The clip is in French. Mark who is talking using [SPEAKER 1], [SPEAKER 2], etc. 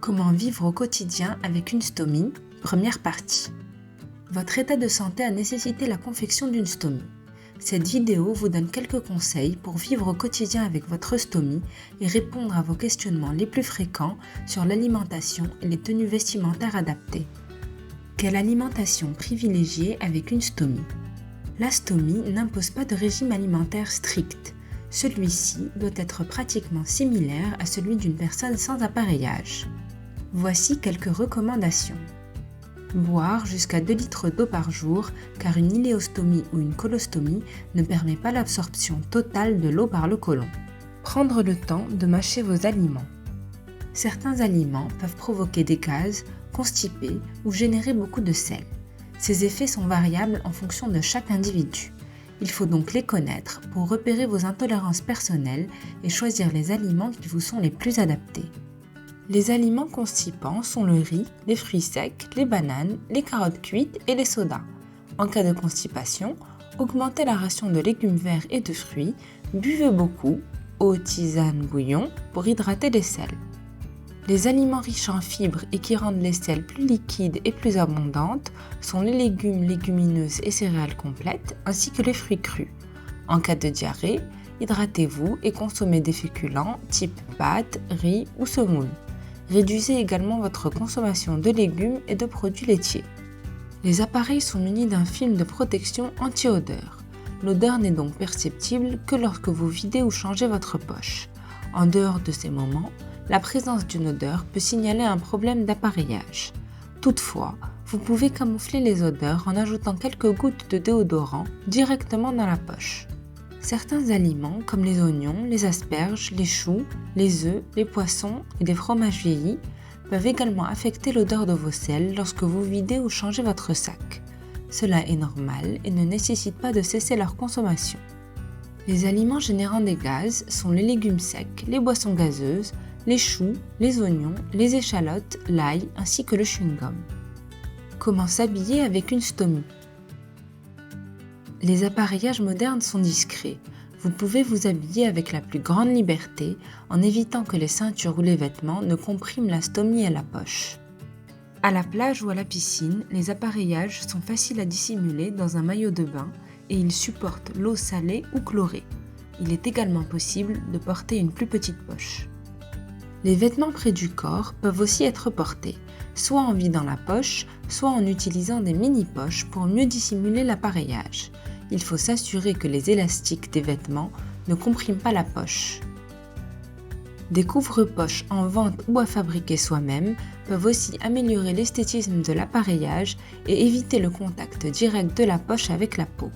[SPEAKER 1] Comment vivre au quotidien avec une stomie? Première partie. Votre état de santé a nécessité la confection d'une stomie. Cette vidéo vous donne quelques conseils pour vivre au quotidien avec votre stomie et répondre à vos questionnements les plus fréquents sur l'alimentation et les tenues vestimentaires adaptées. Quelle alimentation privilégier avec une stomie? La stomie n'impose pas de régime alimentaire strict. Celui-ci doit être pratiquement similaire à celui d'une personne sans appareillage. Voici quelques recommandations. Boire jusqu'à 2 litres d'eau par jour, car une iléostomie ou une colostomie ne permet pas l'absorption totale de l'eau par le côlon. Prendre le temps de mâcher vos aliments. Certains aliments peuvent provoquer des gaz, constiper ou générer beaucoup de sel. Ces effets sont variables en fonction de chaque individu. Il faut donc les connaître pour repérer vos intolérances personnelles et choisir les aliments qui vous sont les plus adaptés. Les aliments constipants sont le riz, les fruits secs, les bananes, les carottes cuites et les sodas. En cas de constipation, augmentez la ration de légumes verts et de fruits, buvez beaucoup, eau, tisane, bouillon pour hydrater les sels. Les aliments riches en fibres et qui rendent les sels plus liquides et plus abondantes sont les légumes, légumineuses et céréales complètes ainsi que les fruits crus. En cas de diarrhée, hydratez-vous et consommez des féculents type pâtes, riz ou semoule. Réduisez également votre consommation de légumes et de produits laitiers. Les appareils sont munis d'un film de protection anti-odeur. L'odeur n'est donc perceptible que lorsque vous videz ou changez votre poche. En dehors de ces moments, la présence d'une odeur peut signaler un problème d'appareillage. Toutefois, vous pouvez camoufler les odeurs en ajoutant quelques gouttes de déodorant directement dans la poche. Certains aliments comme les oignons, les asperges, les choux, les œufs, les poissons et les fromages vieillis peuvent également affecter l'odeur de vos selles lorsque vous videz ou changez votre sac. Cela est normal et ne nécessite pas de cesser leur consommation. Les aliments générant des gaz sont les légumes secs, les boissons gazeuses, les choux, les oignons, les échalotes, l'ail ainsi que le chewing-gum. Comment s'habiller avec une stomie? Les appareillages modernes sont discrets. Vous pouvez vous habiller avec la plus grande liberté en évitant que les ceintures ou les vêtements ne compriment la stomie à la poche. À la plage ou à la piscine, les appareillages sont faciles à dissimuler dans un maillot de bain et ils supportent l'eau salée ou chlorée. Il est également possible de porter une plus petite poche. Les vêtements près du corps peuvent aussi être portés, soit en vidant la poche, soit en utilisant des mini-poches pour mieux dissimuler l'appareillage. Il faut s'assurer que les élastiques des vêtements ne compriment pas la poche. Des couvre-poches en vente ou à fabriquer soi-même peuvent aussi améliorer l'esthétisme de l'appareillage et éviter le contact direct de la poche avec la peau.